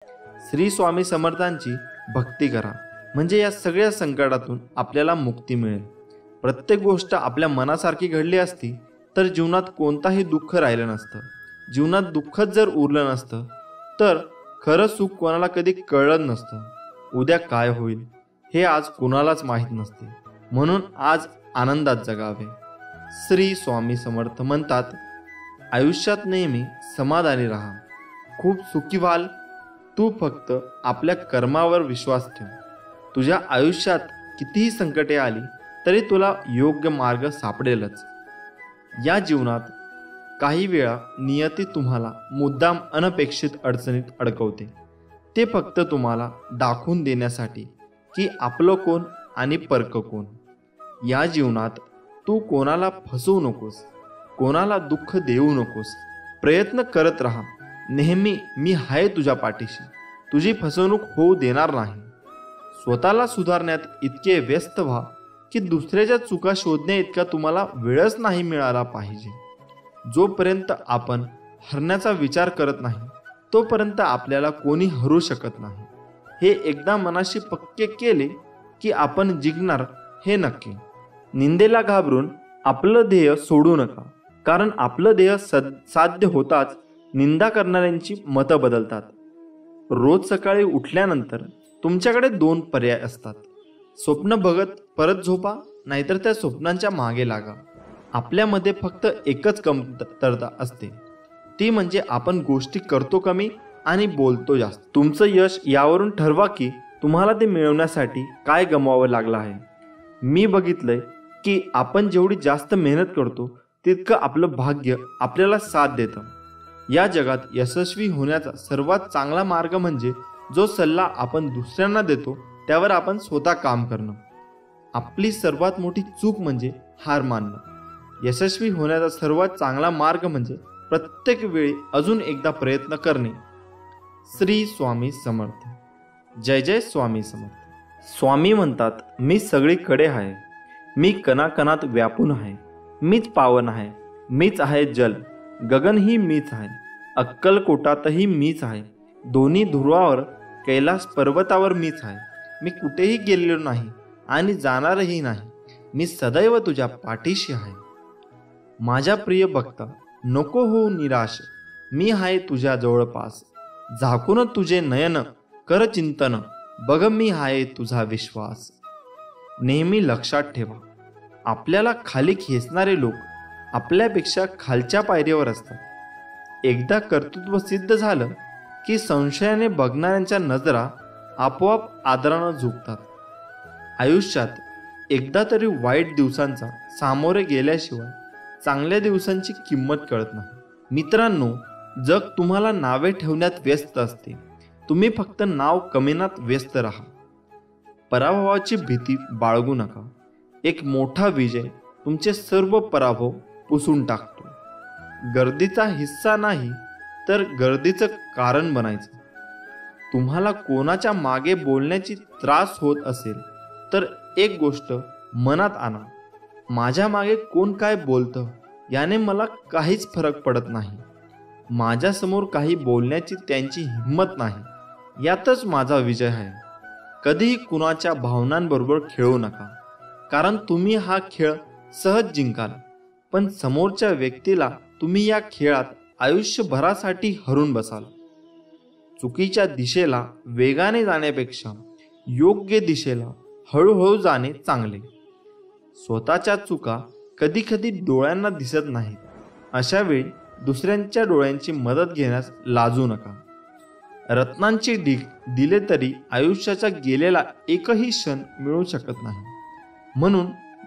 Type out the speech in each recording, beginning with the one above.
श्री स्वामी समर्थांची भक्ती करा, म्हणजे या सगळ्या संकटातून आपल्याला मुक्ती मिळेल. प्रत्येक गोष्ट आपल्या मनासारखी घडली असती तर जीवनात कोणताही दुःख राहिलं नसतं. जीवनात दुःखच जर उरलं नसतं तर खरं सुख कोणाला कधी कळलं नसतं. उद्या काय होईल हे आज कोणालाच माहीत नसते. म्हणून आज आनंदात जगावे. श्री स्वामी समर्थ म्हणतात, आयुष्यात नेहमी समाधानी राहा, खूप सुखी व्हाल. तू फक्त आपल्या कर्मावर विश्वास ठेव. तुझ्या आयुष्यात कितीही संकटे आली तरी तुला योग्य मार्ग सापडेलच. या जीवनात काही वेळा नियती तुम्हाला मुद्दाम अनपेक्षित अडचणीत अडकवते. ते फक्त तुम्हाला दाखवून देण्यासाठी की आपलं कोण आणि परक कोण. या जीवनात तू कोणाला फसवू नकोस, कोणाला दुःख देऊ नकोस. प्रयत्न करत राहा. नेहमी मी आहे तुझ्या पाठीशी, तुझी फसवणूक होऊ देणार नाही. स्वतःला सुधारण्यात इतके व्यस्त व्हा की दुसऱ्याच्या चुका शोधण्या इतका तुम्हाला वेळच नाही मिळाला पाहिजे. जोपर्यंत आपण हरण्याचा विचार करत नाही तोपर्यंत आपल्याला कोणी हरू शकत नाही. हे एकदा मनाशी पक्के केले की आपण जिंकणार हे नक्की. निंदेला घाबरून आपलं ध्येय सोडू नका, कारण आपलं ध्येय साध्य होताच निंदा करणाऱ्यांची मतं बदलतात. रोज सकाळी उठल्यानंतर तुमच्याकडे 2 पर्याय असतात. स्वप्न बघत परत झोपा, नाहीतर त्या स्वप्नांच्या मागे लागा. आपल्यामध्ये फक्त एकच कमतरता असते, ती म्हणजे आपण गोष्टी करतो कमी आणि बोलतो जास्त. तुमचं यश यावरून ठरवा की तुम्हाला ते मिळवण्यासाठी काय गमवावं लागलं आहे. मी बघितलंय की आपण जेवढी जास्त मेहनत करतो तितकं आपलं भाग्य आपल्याला साथ देतं. या जगात यशस्वी होण्याचा सर्वात चांगला मार्ग म्हणजे जो सल्ला आपण दुसऱ्यांना देतो त्यावर आपण स्वतः काम करणं. आपली सर्वात मोठी चूक म्हणजे हार मानणं. यशस्वी होण्याचा सर्वात चांगला मार्ग म्हणजे प्रत्येक वेळी अजून एकदा प्रयत्न करणे. श्री स्वामी समर्थ. जय जय स्वामी समर्थ. स्वामी म्हणतात, मी सगळीकडे आहे, मी कणाकणात व्यापून आहे, मीच पावन आहे, मीच आहे जल, गगनही मीच आहे, अक्कलकोटातही मीच आहे, दोन्ही ध्रुवावर कैलास पर्वतावर मीच आहे. मी कुठेही गेलेलो नाही आणि जाणारही नाही. मी सदैव तुझ्या पाठीशी आहे. माझ्या प्रिय भक्ता, नको होऊ निराश, मी आहे तुझ्या जवळपास. झाकून तुझे नयन कर चिंतन, बघ मी आहे तुझा विश्वास. नेहमी लक्षात ठेवा, आपल्याला खाली खेचणारे लोक आपल्यापेक्षा खालच्या पायरीवर असतात. एकदा कर्तृत्व सिद्ध झालं की संशयाने बघणाऱ्यांच्या नजरा आपोआप आदरानं झुकतात. आयुष्यात एकदा तरी वाईट दिवसांचा सामोरे गेल्याशिवाय चांगल्या दिवसांची किंमत कळत नाही. मित्रांनो, जग तुम्हाला नावे ठेवण्यात व्यस्त असते, तुम्ही फक्त नाव कमविण्यात व्यस्त राहा. पराभवाची भीती बाळगू नका. एक मोठा विजय तुमचे सर्व पराभव पुसून टाकतो. गर्दीचा हिस्सा नाही तर गर्दीचं कारण बनायचं. तुम्हाला कोणाच्या मागे बोलण्याची त्रास होत असेल तर एक गोष्ट मनात आणा, माझ्या मागे कोण काय बोलतं याने मला काहीच फरक पडत नाही. माझ्यासमोर काही बोलण्याची त्यांची हिंमत नाही, यातच माझा विजय आहे. कधीही कुणाच्या भावनांबरोबर खेळू नका, कारण तुम्ही हा खेळ सहज जिंकाल, पण समोरच्या व्यक्तीला तुम्ही या खेळात आयुष्यभरासाठी हरून बसाल. चुकीच्या दिशेला वेगाने जाण्यापेक्षा योग्य दिशेला हळूहळू जाणे चांगले. स्वतःच्या चुका कधी कधी डोळ्यांना दिसत नाहीत, अशा वेळी दुसऱ्यांच्या डोळ्यांची मदत घेण्यास लाजू नका. रत्नांची ढीग दिले तरी आयुष्याचा गेलेला एकही क्षण मिळू शकत नाही. म्हणून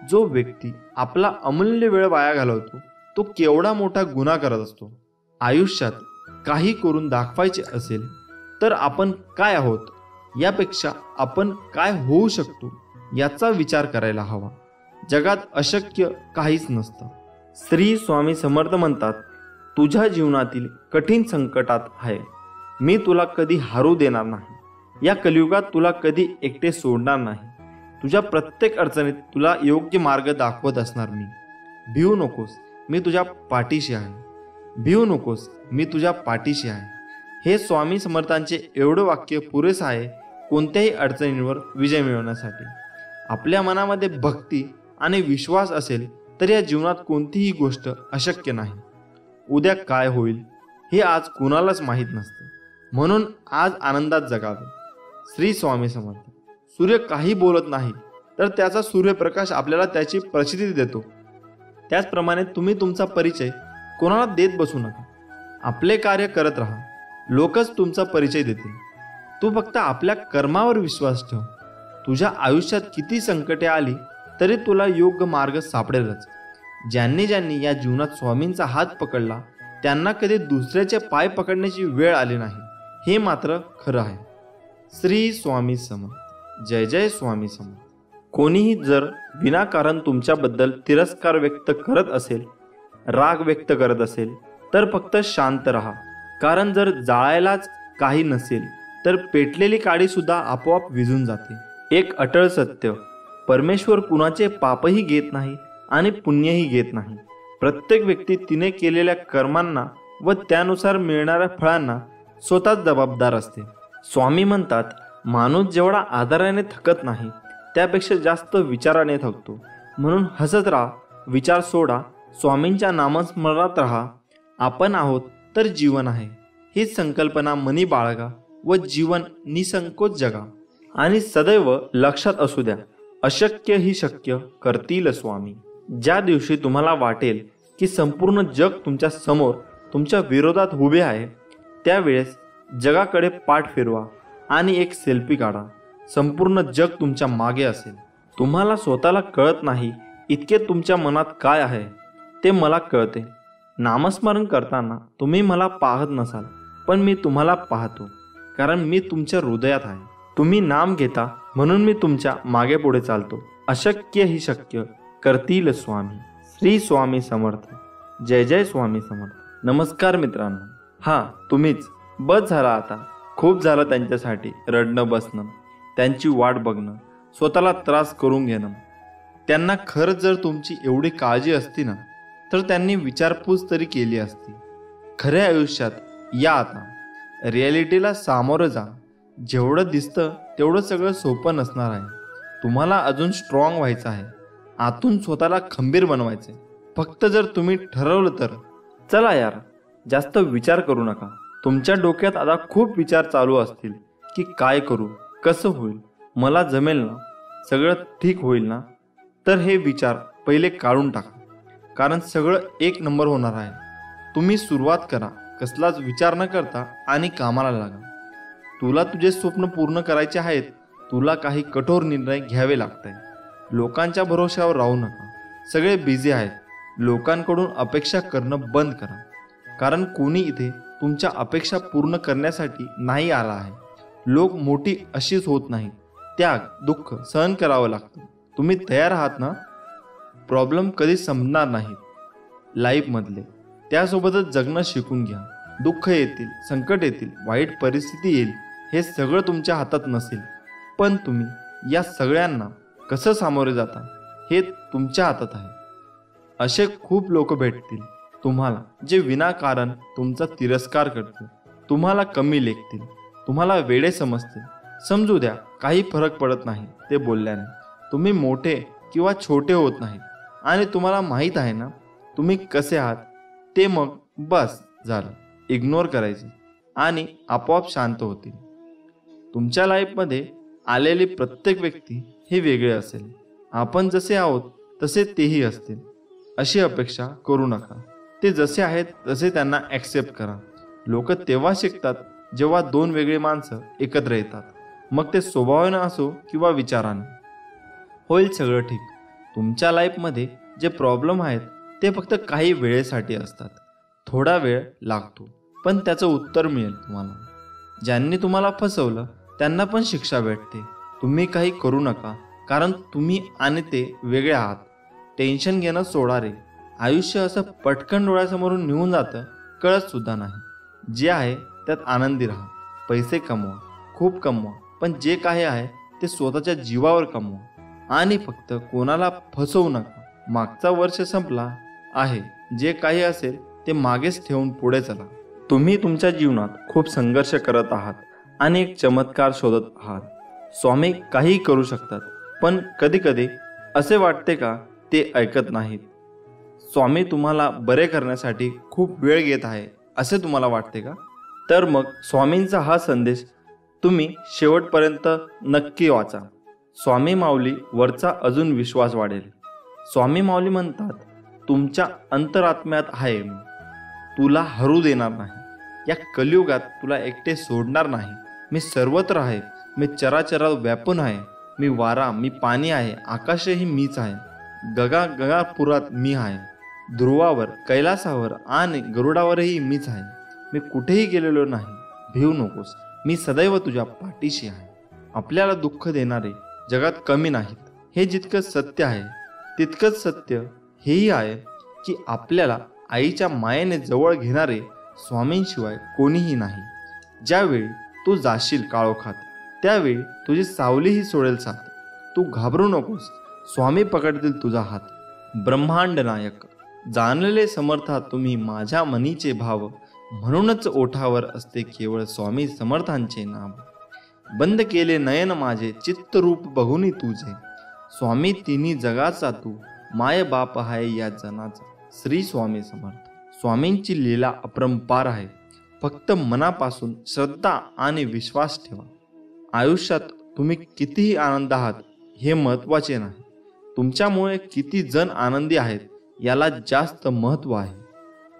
जो व्यक्ती आपला अमूल्य वेळ वाया घालवतो तो केवढा मोठा गुन्हा करत असतो. आयुष्यात काही करून दाखवायचे असेल तर आपण काय आहोत यापेक्षा आपण काय होऊ शकतो याचा विचार करायला हवा. जगात अशक्य काहीच नसतं. श्री स्वामी समर्थ म्हणतात, तुझ्या जीवनातील कठीण संकटात आहे, मी तुला कधी हारू देणार नाही. या कलियुगात तुला कधी एकटे सोडणार नाही. तुझ्या प्रत्येक अडचणीत तुला योग्य मार्ग दाखवत असणार मी. भिवू नकोस, मी तुझ्या पाठीशी आहे. भिवू नकोस, मी तुझ्या पाठीशी आहे. हे स्वामी समर्थांचे एवढं वाक्य पुरेसं आहे कोणत्याही अडचणींवर विजय मिळवण्यासाठी. आपल्या मनामध्ये भक्ती आणि विश्वास असेल तर या जीवनात कोणतीही गोष्ट अशक्य नाही. उद्या काय होईल हे आज कुणालाच माहीत नसते, म्हणून आज आनंदात जगावे. श्री स्वामी समर्थ. सूर्य काही बोलत नाही तर त्याचा सूर्यप्रकाश आपल्याला त्याची प्रचिती देतो. त्याचप्रमाणे तुम्ही तुमचा परिचय कोणाला देत बसू नका. आपले कार्य करत राहा, लोकच तुमचा परिचय देतील. तू फक्त आपल्या कर्मावर विश्वास ठेव. तुझ्या आयुष्यात किती संकटे आली तरी तुला योग्य मार्ग सापडेलच. ज्यांनी ज्यांनी या जीवनात स्वामींचा हात पकडला त्यांना कधी दुसऱ्याचे पाय पकडण्याची वेळ आली नाही, हे मात्र खरं आहे. श्री स्वामी समर्थ. जय जय स्वामी समर्थ. कोणीही जर विनाकारण तुमच्याबद्दल तिरस्कार व्यक्त करत असेल, राग व्यक्त करत असेल तर फक्त शांत राहा. कारण जर जाळायलाच काही नसेल तर पेटलेली काडी सुद्धा आपोआप विझून जाते. एक अटळ सत्य, परमेश्वर कुणाचे पापही घेत नाही आणि पुण्यही घेत नाही. प्रत्येक व्यक्ती तिने केलेल्या कर्मांना व त्यानुसार मिळणाऱ्या फळांना स्वतःच जबाबदार असते. स्वामी म्हणतात, माणूस जेवढा आदराने थकत नाही त्यापेक्षा जास्त विचाराने थकतो. म्हणून हसत राहा, विचार सोडा, स्वामींच्या नामस्मरणात राहा. आपण आहोत तर जीवन आहे हीच संकल्पना मनी बाळगा व जीवन निसंकोच जगा. आणि सदैव लक्षात असू द्या, अशक्य ही शक्य करतील स्वामी. ज्या दिवशी तुम्हाला वाटेल की संपूर्ण जग तुमच्या समोर तुमच्या विरोधात उभे आहे, त्यावेळेस जगाकडे पाठ फिरवा आणि एक सेल्फी काढा. संपूर्ण जग तुमच्या मागे असेल. तुम्हाला स्वतःला कळत नाही इतके तुमच्या मनात काय आहे ते मला कळते. नामस्मरण करताना तुम्ही मला पाहत नसाल, पण मी तुम्हाला पाहतो, कारण मी तुमच्या हृदयात आहे. तुम्ही नाम घेता म्हणून मी तुमच्या मागे पुढे चालतो. अशक्य ही शक्य करतील स्वामी. श्री स्वामी समर्थ. जय जय स्वामी समर्थ. नमस्कार मित्रांनो. हां, तुम्हीच. बस झाला आता. खूप झालं त्यांच्यासाठी रडणं बसणं, त्यांची वाट बघणं, स्वतःला त्रास करून घेणं. त्यांना खरंच जर तुमची एवढी काळजी असती ना तर त्यांनी विचारपूस तरी केली असती. खऱ्या आयुष्यात या आता. रिॲलिटीला सामोरं जा. जेवढं दिसतं तेवढं सगळं सोपं नसणार आहे. तुम्हाला अजून स्ट्रॉंग व्हायचं आहे. आतून स्वतःला खंबीर बनवायचं आहे. फक्त जर तुम्ही ठरवलं तर. चला यार, जास्त विचार करू नका. तुमच्या डोक्यात आता खूप विचार चालू असतील की काय करू, कसं होईल, मला जमेल ना, सगळं ठीक होईल ना. तर हे विचार पहिले काढून टाका, कारण सगळं एक नंबर होणार आहे. तुम्ही सुरुवात करा, कसलाच विचार न करता, आणि कामाला लागा. तुला तुझे स्वप्न पूर्ण करायचे आहेत. तुला काही कठोर निर्णय घ्यावे लागत आहे. लोकांच्या भरोश्यावर राहू नका. सगळे बिझी आहेत. लोकांकडून अपेक्षा करणं बंद करा, कारण कोणी इथे तुमच्या अपेक्षा पूर्ण करण्यासाठी नाही आला आहे. लोक मोठी अशीच होत नाहीत. त्याग, दुःख सहन करावं लागतं. तुम्ही तयार आहात ना? प्रॉब्लेम कधी संपणार नाहीत लाईफमधले. त्यासोबतच जगणं शिकून घ्या. दुःख येतील, संकट येतील, वाईट परिस्थिती येईल, हे सगळं तुमच्या हातात नसेल, पण तुम्ही या सगळ्यांना कसं सामोरे जाता हे तुमच्या हातात आहे. असे खूप लोक भेटतील तुम्हाला जे विनाकारण तुमचा तिरस्कार करतील, तुम्हाला कमी लेखतील, तुम्हाला वेडे समजतील. समजू द्या, काही फरक पडत नाही ते बोलल्याने. तुम्ही मोठे किंवा छोटे होत नाहीत आणि तुम्हाला माहीत आहे ना तुम्ही कसे आहात ते. मग बस झालं. इग्नोर करायचे आणि आपोआप शांत होतील. तुमच्या लाईफमध्ये आलेली प्रत्येक व्यक्ती हे वेगळे असेल. आपण जसे आहोत तसे तेही असतील अशी अपेक्षा करू नका. ते जसे आहेत तसे त्यांना ॲक्सेप्ट करा. लोक तेव्हा शिकतात जेव्हा दोन वेगळी माणसं एकत्र येतात. मग ते स्वभावानं असो किंवा विचाराने. होईल सगळं ठीक. तुमच्या लाईफमध्ये जे प्रॉब्लेम आहेत ते फक्त काही वेळेसाठी असतात. थोडा वेळ लागतो, पण त्याचं उत्तर मिळेल तुम्हाला. ज्यांनी तुम्हाला फसवलं त्यांना पण शिक्षा भेटते. तुम्ही काही करू नका, कारण तुम्ही आणि ते वेगळे आहात. टेन्शन घेणं सोडा रे. आयुष्य असं पटकन डोळ्यासमोरून निघून जातं, कळत सुद्धा नाही. जे आहे त्यात आनंदी राहा. पैसे कमवा, खूप कमवा, पण जे काही आहे ते स्वतःच्या जीवावर कमवा. आणि फक्त कोणाला फसवू नका. मागचा वर्ष संपला आहे, जे काही असेल ते मागेच ठेवून पुढे चला. तुम्ही तुमच्या जीवनात खूप संघर्ष करत आहात आणि एक चमत्कार शोधत आहात. स्वामी काही करू शकतात, पण कधी कधी असे वाटते का ते ऐकत नाहीत. स्वामी तुम्हाला बरे करण्यासाठी खूप वेळ घेत आहे असे तुम्हाला वाटते का? तर मग स्वामींचा हा संदेश तुम्ही शेवटपर्यंत नक्की वाचा. स्वामी माऊली वरचा अजून विश्वास वाढेल. स्वामी माऊली म्हणतात, तुमच्या अंतरात्म्यात आहे मी, तुला हरू देणार नाही. या कलियुगात तुला एकटे सोडणार नाही. मी सर्वत्र आहे. मी चराचरात व्यापून आहे. मी वारा, मी पाणी आहे. आकाशही मीच आहे. गगापुरात मी आहे. ध्रुवावर, कैलासावर आणि गरुडावरही मीच आहे. मी कुठेही गेलेलो नाही. भिवू नकोस, मी सदैव तुझ्या पाठीशी आहे. आपल्याला दुःख देणारे जगात कमी नाहीत. हे जितकं सत्य आहे तितकंच सत्य हेही आहे की आपल्याला आईच्या मायेने जवळ घेणारे स्वामींशिवाय कोणीही नाही. ज्यावेळी तू जाशील काळोखात त्यावेळी तुझी सावलीही सोडेल साथ. तू घाबरू नकोस, स्वामी पकडतील तुझा हात. ब्रह्मांड नायक जाणलेले समर्था तुम्ही माझ्या मनीचे भाव, म्हणूनच ओठावर असते केवळ स्वामी समर्थांचे नाव. बंद केले नयन माझे चित्तरूप बघुनी तुझे, स्वामी तिन्ही जगाचा तू, माय बाप आहे या जनाचा. श्री स्वामी समर्थ. स्वामींची लीला अपरंपार आहे. फक्त मनापासून श्रद्धा आणि विश्वास ठेवा. आयुष्यात तुम्ही कितीही आनंद आहात हे महत्त्वाचे नाही, तुमच्यामुळे किती जण आनंदी आहेत याला जास्त महत्त्व आहे.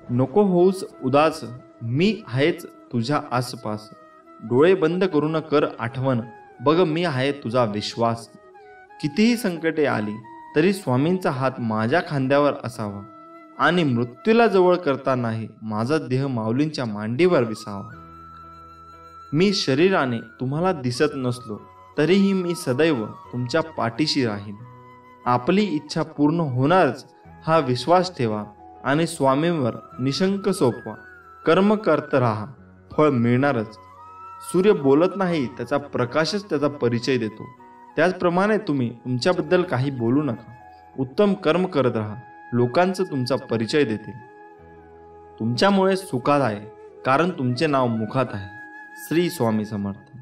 नको होऊस उदास, मी आहेच तुझ्या आसपास. डोळे बंद करून कर आठवण, बघ मी आहे तुझा विश्वास. कितीही संकटे आली तरी स्वामींचा हात माझ्या खांद्यावर असावा आणि मृत्यूला जवळ करतानाही माझा देह माऊलींच्या मांडीवर विसावा. मी शरीराने तुम्हाला दिसत नसलो तरीही मी सदैव तुमच्या पाठीशी राहीन. आपली इच्छा पूर्ण होणारच हा विश्वास ठेवा आणि स्वामींवर निशंक सोपवा. कर्म करत राहा, फळ मिळणारच. सूर्य बोलत नाही, त्याचा प्रकाशच त्याचा परिचय देतो. त्याचप्रमाणे तुम्ही तुमच्याबद्दल काही बोलू नका. उत्तम कर्म करत राहा, लोकांचं तुमचा परिचय देतील. तुमच्यामुळे सुखात आहे कारण तुमचे नाव मुखात आहे. श्री स्वामी समर्थ.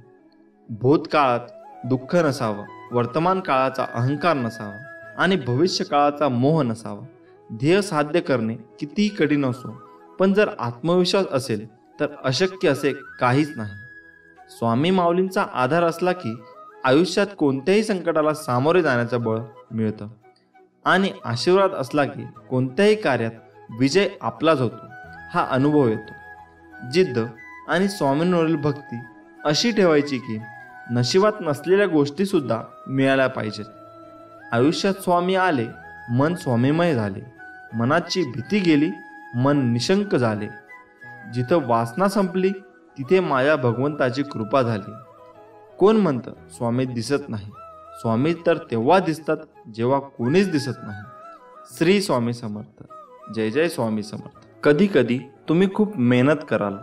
भूतकाळात दुःख नसावं, वर्तमान काळाचा अहंकार नसावा आणि भविष्य काळाचा मोह नसावा. ध्येय साध्य करणे कितीही कठीण असो, पण जर आत्मविश्वास असेल तर अशक्य असे काहीच नाही. स्वामी माऊलींचा आधार असला की आयुष्यात कोणत्याही संकटाला सामोरे जाण्याचं बळ मिळतं आणि आशीर्वाद असला की कोणत्याही कार्यात विजय आपलाच होतो हा अनुभव येतो. जिद्द आणि स्वामींवरील भक्ती अशी ठेवायची की नशिबात नसलेल्या गोष्टी सुद्धा मिळाल्या पाहिजेत. आयुष्यात स्वामी आले, मन स्वामीमय झाले. मनाची भीती गेली, मन निशंक झाले. जिथं वासना संपली तिथे माझ्या भगवंताची कृपा झाली. कोण म्हणतं स्वामी दिसत नाही? स्वामी तर तेव्हा दिसतात जेव्हा कोणीच दिसत नाही. श्री स्वामी समर्थ. जय जय स्वामी समर्थ. कधी कधी तुम्ही खूप मेहनत कराल,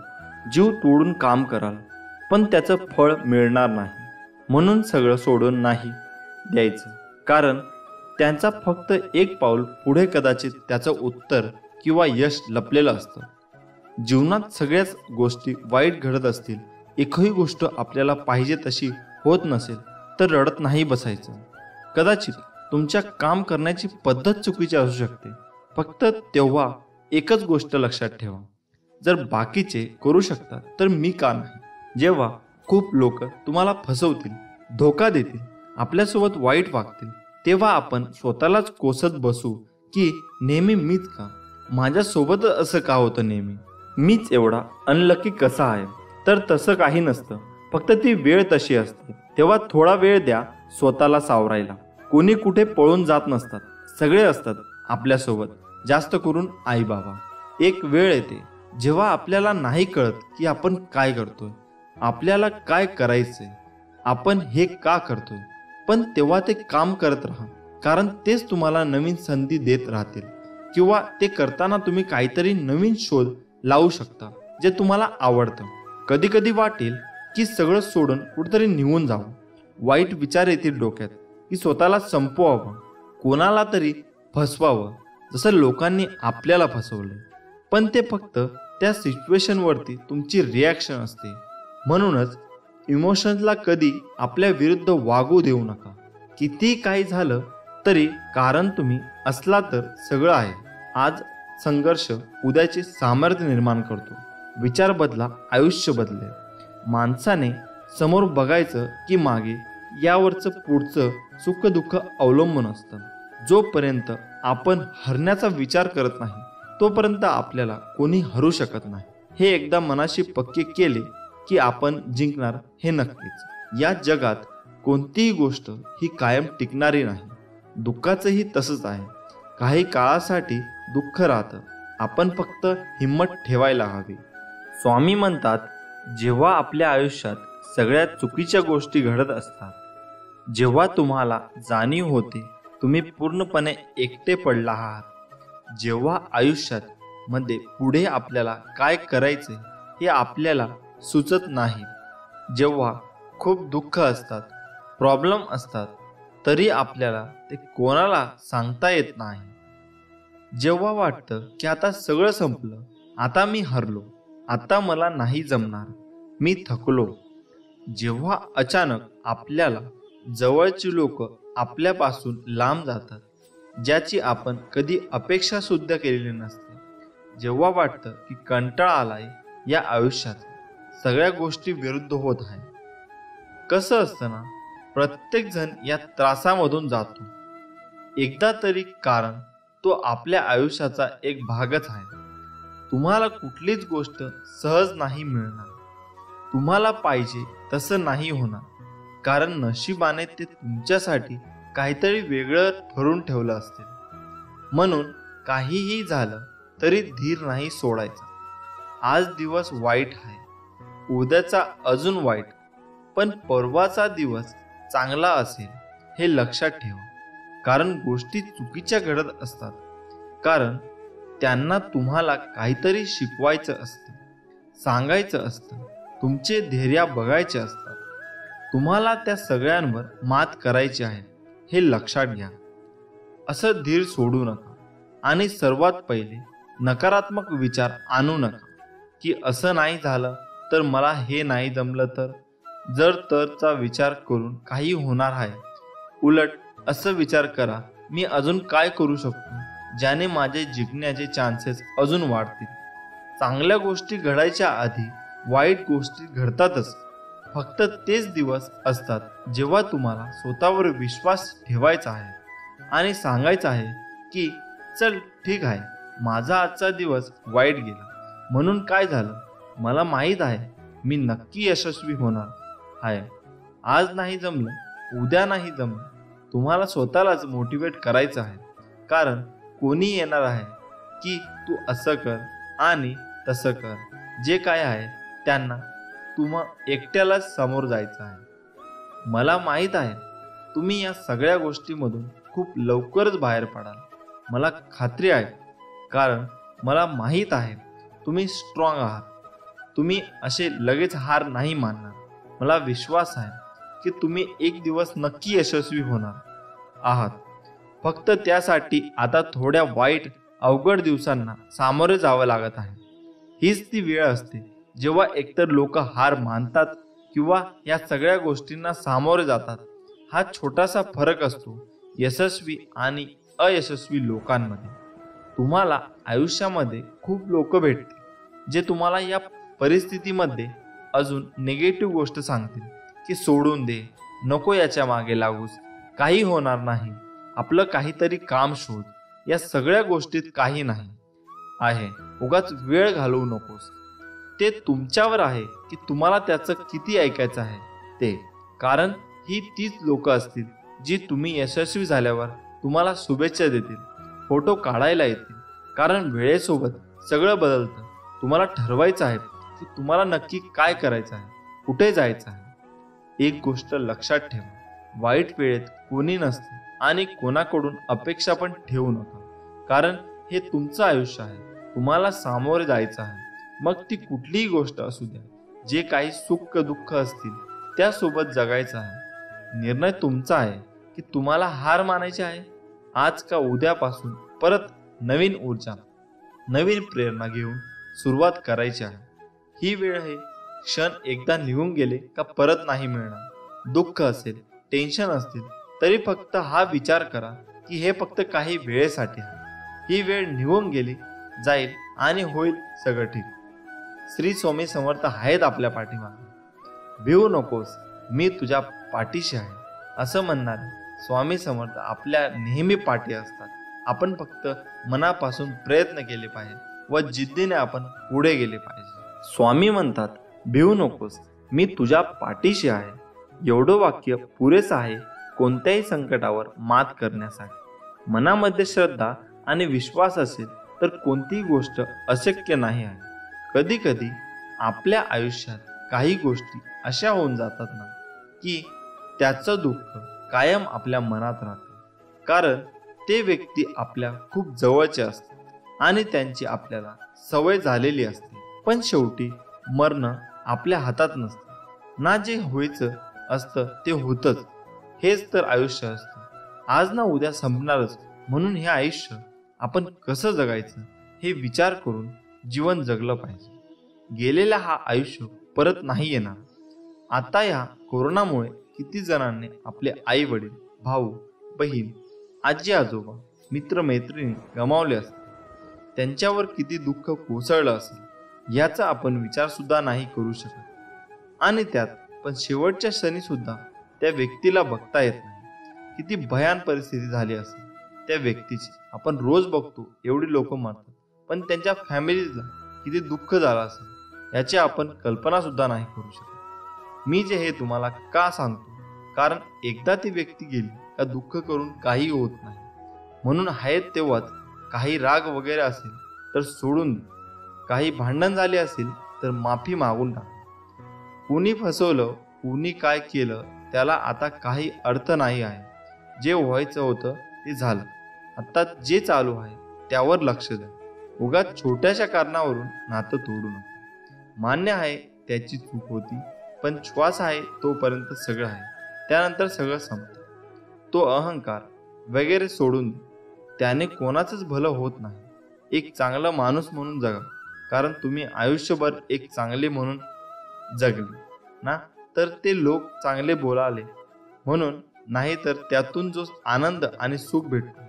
जीव तोडून काम कराल, पण त्याचं फळ मिळणार नाही. म्हणून सगळं सोडून नाही द्यायचं, कारण त्यांचा फक्त एक पाऊल पुढे कदाचित त्याचं उत्तर किंवा यश लपलेलं असतं. जीवनात सगळ्याच गोष्टी वाईट घडत असतील, एकही गोष्ट आपल्याला पाहिजे तशी होत नसेल तर रडत नाही बसायचं. कदाचित तुमच्या काम करण्याची पद्धत चुकीची असू शकते. फक्त तेव्हा एकच गोष्ट लक्षात ठेवा, जर बाकीचे करू शकतात तर मी का नाही? जेव्हा खूप लोक तुम्हाला फसवतील, धोका देतील, आपल्यासोबत वाईट वागतील, तेव्हा आपण स्वतःलाच कोसत बसू की नेहमी मीच का? माझ्यासोबत असं का होतं नेहमी? मीच एवढा अनलकी कसा आहे? तर तसं काही नसतं, फक्त ती वेळ तशी असते. तेव्हा थोडा वेळ द्या स्वतःला सावरायला. कोणी कुठे पळून जात नसतात, सगळे असतात आपल्यासोबत, जास्त करून आई बाबा. एक वेळ येते जेव्हा आपल्याला नाही कळत की आपण काय करतोय, आपल्याला काय करायचंय, आपण हे का करतोय, पण तेव्हा ते काम करत राहा, कारण तेच तुम्हाला नवीन संधी देत राहतील. किंवा ते करताना तुम्ही काहीतरी नवीन शोध लावू शकता जे तुम्हाला आवडतं. कधी कधी वाटेल की सगळं सोडून कुठेतरी निघून जावं. वाईट विचार येतील डोक्यात की स्वतःला संपवावं, कोणाला तरी फसवावं, जसं लोकांनी आपल्याला फसवलं. पण ते फक्त त्या सिच्युएशनवरती तुमची रिॲक्शन असते. म्हणूनच इमोशन्सला कधी आपल्या विरुद्ध वागू देऊ नका. किती काही झालं तरी कारण तुम्ही असला तर सगळं आहे. आज संघर्ष उद्याचे सामर्थ्य निर्माण करतो. विचार बदला, आयुष्य बदलेल. माणसाने समोर बघायचं की मागे, यावरचं पुढचं सुख दुःख अवलंबून असतं. जोपर्यंत आपण हरण्याचा विचार करत नाही तोपर्यंत आपल्याला कोणी हरू शकत नाही. हे एकदा मनाशी पक्के केले की आपण जिंकणार हे नक्कीच. या जगात कोणतीही गोष्ट ही कायम टिकणारी नाही. दुःखाचंही तसंच आहे. काही काळासाठी दुःख राहतं. आपण फक्त हिंमत ठेवायला हवी. स्वामी म्हणतात, जेव्हा आपल्या आयुष्यात सगळ्यात चुकीच्या गोष्टी घडत असतात, जेव्हा तुम्हाला जाणीव होते तुम्ही पूर्णपणे एकटे पडला आहात, जेव्हा आयुष्यात मध्ये पुढे आपल्याला काय करायचे हे आपल्याला सुचत नाही, जेव्हा खूप दुःख असतात, प्रॉब्लेम असतात, तरी आपल्याला ते कोणाला सांगता येत नाही, जेव्हा वाटतं की आता सगळं संपलं, आता मी हरलो, आता मला नाही जमणार, मी थकलो, जेव्हा अचानक आपल्याला जवळची लोक आपल्यापासून लांब जातात, ज्याची आपण कधी अपेक्षा सुद्धा केलेली नसते, जेव्हा वाटतं की कंटाळा आलाय या आयुष्यात, सगळ्या गोष्टी विरुद्ध होत आहे. कसं असतं ना, प्रत्येक जण या त्रासामधून जातो एकदा तरी, कारण तो आपल्या आयुष्याचा एक भागच आहे. तुम्हाला कुठलीच गोष्ट सहज नाही मिळणार. तुम्हाला पाहिजे तसं नाही होणार, कारण नशिबाने ते तुमच्यासाठी काहीतरी वेगळं ठरवून ठेवलं असते. म्हणून काहीही झालं तरी धीर नाही सोडायचा. आज दिवस वाईट आहे, उद्याचा अजून वाईट, पण परवाचा दिवस चांगला असेल हे लक्षात ठेवा. कारण गोष्टी चुकीच्या घडत असतात, कारण त्यांना तुम्हाला काहीतरी शिकवायचं असतं, सांगायचं असतं, तुमचे धैर्य बघायचे असतात. तुम्हाला त्या सगळ्यांवर मात करायची आहे हे लक्षात घ्या. असं धीर सोडू नका. आणि सर्वात पहिले नकारात्मक विचार आणू नका की असं नाही झालं तर, मला हे नाही जमलं तर, जर तरचा विचार करून काही होणार आहे. उलट असं विचार करा, मी अजून काय करू शकतो ज्याने माझे जिंकण्याचे चान्सेस अजून वाढतील. चांगल्या गोष्टी घडायच्या आधी वाईट गोष्टी घडतातच. फक्त तेच दिवस असतात जेव्हा तुम्हाला स्वतःवर विश्वास ठेवायचा आहे आणि सांगायचं आहे की चल ठीक आहे, माझा आजचा दिवस वाईट गेला, म्हणून काय झालं, मला माहीत आहे मी नक्की यशस्वी होणार आहे. आज नाही जमलं, उद्या नाही जमलं, तुम्हाला स्वतःलाच मोटिवेट करायचं आहे. कारण कोणी येणार आहे की तू असं कर आणि तसं कर, जे काय आहे त्यांना तुम्हा एकट्यालाच समोर जायचं आहे. मला माहीत आहे तुम्ही या सगळ्या गोष्टीमधून खूप लवकरच बाहेर पडाल. मला खात्री आहे, कारण मला माहीत आहे तुम्ही स्ट्रॉंग आहात. तुम्ही असे लगेच हार नाही मानणार. मला विश्वास आहे की तुम्ही एक दिवस नक्की यशस्वी होणार आहात. फक्त त्यासाठी आता थोड्या वाईट अवघड दिवसांना सामोरे जावं लागत आहे. हीच ती वेळ असते जेव्हा एकतर लोक हार मानतात किंवा या सगळ्या गोष्टींना सामोरे जातात. हा छोटासा फरक असतो यशस्वी आणि अयशस्वी लोकांमध्ये. तुम्हाला आयुष्यामध्ये खूप लोक भेटतील जे तुम्हाला या परिस्थितीमध्ये अजून निगेटिव्ह गोष्ट सांगतील की सोडून दे, नको याच्या मागे लागूस, काही होणार नाही, आपलं काहीतरी काम शोध. या सगळ्या गोष्टीत काही नाही आहे, उगाच वेळ घालवू नकोस. ते तुमच्यावर आहे की तुम्हाला त्याचं किती ऐकायचं आहे ते. कारण ही तीच लोक असतील जी तुम्ही यशस्वी झाल्यावर तुम्हाला शुभेच्छा देतील, फोटो काढायला येतील. कारण वेळेसोबत सगळं बदलतं. तुम्हाला ठरवायचं आहे की तुम्हाला नक्की काय करायचं आहे, कुठे जायचं आहे. एक गोष्ट लक्षात ठेवा, वाईट वेळेत कोणी नसते आणि कोणाकडून अपेक्षा पण ठेवू नका. कारण हे तुमचं आयुष्य आहे, तुम्हाला सामोरे जायचं आहे. मग ती कुठलीही गोष्ट असू द्या, जे काही सुख दुःख असतील त्यासोबत जगायचं आहे. निर्णय तुमचा आहे की तुम्हाला हार मानायची आहे. आज का उद्यापासून परत नवीन ऊर्जा, नवीन प्रेरणा घेऊन सुरुवात करायची आहे. ही वेळ हे क्षण एकदा निघून गेले का परत नाही मिळणार. दुःख असेल, टेन्शन असतील तरी फक्त हा विचार करा की हे फक्त काही वेळेसाठी आहे. ही वेळ निघून गेली जाईल आणि होईल सगळं ठीक. श्री स्वामी समर्थ आहेत आपल्या पाठीमागे. भिवू नकोस, मी तुझ्या पाठीशी आहे असं म्हणणारे स्वामी समर्थ आपल्या नेहमी पाठी असतात. आपण फक्त मनापासून प्रयत्न केले पाहिजे व जिद्दीने आपण पुढे गेले पाहिजे. स्वामी म्हणतात, भिवू नकोस, मी तुझ्या पाठीशी आहे. एवढं वाक्य पुरेसं आहे कोणत्याही संकटावर मात करण्यासाठी. मनामध्ये श्रद्धा आणि विश्वास असेल तर कोणतीही गोष्ट अशक्य नाही आहे. कधी कधी आपल्या आयुष्यात काही गोष्टी अशा होऊन जातात ना की त्याचं दुःख कायम आपल्या मनात राहते. कारण ते व्यक्ती आपल्या खूप जवळचे असतात आणि त्यांची आपल्याला सवय झालेली असते. पण शेवटी मरण आपल्या हातात नसतं ना. जे व्हायचं असतं ते होतंच. हेच तर आयुष्य असतं. आज ना उद्या संपणारच. म्हणून हे आयुष्य आपण कसं जगायचं हे विचार करून जीवन जगलं पाहिजे. गेलेला हा आयुष्य परत नाही येणार. आता या कोरोनामुळे किती जणांनी आपले आई वडील, भाऊ बहीण, आजी आजोबा, मित्र मैत्रिणी गमावले असतील. त्यांच्यावर किती दुःख कोसळलं असेल याचा आपण विचार सुद्धा नाही करू शकत. आणि त्यात पण शेवटच्या क्षणी सुद्धा त्या व्यक्तीला बघता येत नाही. किती भयान परिस्थिती झाली असेल त्या व्यक्तीची. आपण रोज बघतो एवढी लोक मरतात, पण त्यांच्या फॅमिलीला किती दुःख झालं असेल याची आपण कल्पना सुद्धा नाही करू शकत. मी जे हे तुम्हाला का सांगतो, कारण एकदा ती व्यक्ती गेली का दुःख करून काही होत नाही. म्हणून आहेत तेव्हाच काही राग वगैरे असेल तर सोडून दे. काही भांडण झाले असेल तर माफी मागून टाक. कुणी फसवलं, कुणी काय केलं त्याला आता काही अर्थ नाही आहे. जे व्हायचं होतं ते झालं. आता जे चालू आहे त्यावर लक्ष द्या. उगाच छोट्याशा कारणावरून नातं तोडू नका. मान्य आहे त्याची चूक होती, पण श्वास आहे तोपर्यंत सगळं आहे. त्यानंतर सगळं संपतं. तो अहंकार वगैरे सोडून दे. त्याने कोणाचंच भलं होत नाही. एक चांगला माणूस म्हणून जगा. कारण तुम्ही आयुष्यभर एक चांगले म्हणून जगले ना, तर ते लोक चांगले बोलाले म्हणून नाही, तर त्यातून जो आनंद आणि सुख भेटतो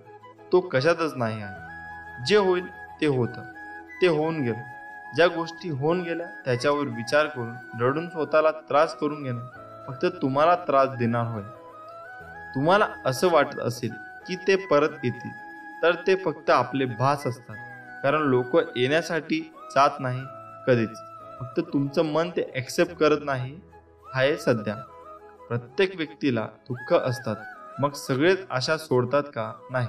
तो कशातच नाही आहे. जे होईल ते होतं, ते होऊन गेलं. ज्या गोष्टी होऊन गेल्या त्याच्यावर विचार करून रडून स्वतःला त्रास करून घेणं फक्त तुम्हाला त्रास देणार होय. तुम्हाला असं वाटत असेल की ते परत येतील तर ते फक्त आपले भास असतात. कारण लोक येण्यासाठी जात नाही कधीच. फक्त तुमचं मन ते ॲक्सेप्ट करत नाही आहे सध्या. प्रत्येक व्यक्तीला दुःख असतात, मग सगळेच आशा सोडतात का? नाही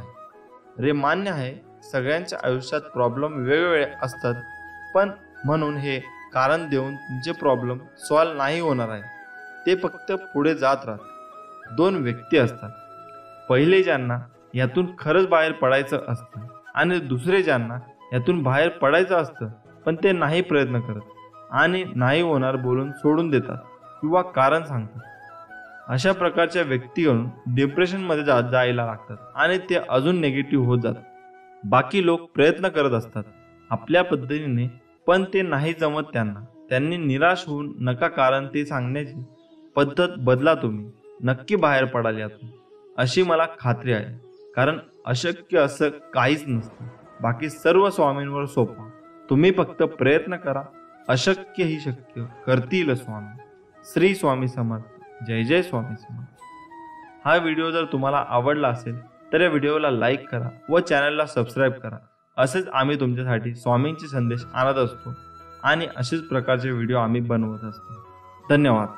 रे. मान्य आहे सगळ्यांच्या आयुष्यात प्रॉब्लेम वेगवेगळे असतात, पण म्हणून हे कारण देऊन तुमचे प्रॉब्लेम सॉल्व्ह नाही होणार आहे. ते फक्त पुढे जात राहतात. दोन व्यक्ती असतात. पहिले ज्यांना यातून खरंच बाहेर पडायचं असतं आणि दुसरे ज्यांना यातून बाहेर पडायचं असतं पण ते नाही प्रयत्न करत आणि नाही होणार बोलून सोडून देतात किंवा कारण सांगतात. अशा प्रकारच्या व्यक्तीकडून डिप्रेशनमध्ये जायला लागतात आणि ते अजून निगेटिव्ह होत जातात. बाकी लोक प्रयत्न करत असतात आपल्या पद्धतीने, पण ते नाही जमत त्यांना. त्यांनी निराश होऊन नका. कारण ते सांगण्याची पद्धत बदला. तुम्ही नक्की बाहेर पडाल यातून अशी मला खात्री आहे. कारण अशक्य असं काहीच नसतं. बाकी सर्व स्वामींवर सोपा. तुम्ही फक्त प्रयत्न करा. अशक्य ही शक्य करतील स्वामी. श्री स्वामी समर्थ. जय जय स्वामी समर्थ. हा व्हिडिओ जर तुम्हाला आवडला असेल तर या व्हिडिओला लाईक करा व चॅनलला सबस्क्राईब करा. असेच आम्ही तुमच्यासाठी स्वामींचे संदेश आणत असतो आणि असेच प्रकारचे व्हिडिओ आम्ही बनवत असतो. धन्यवाद.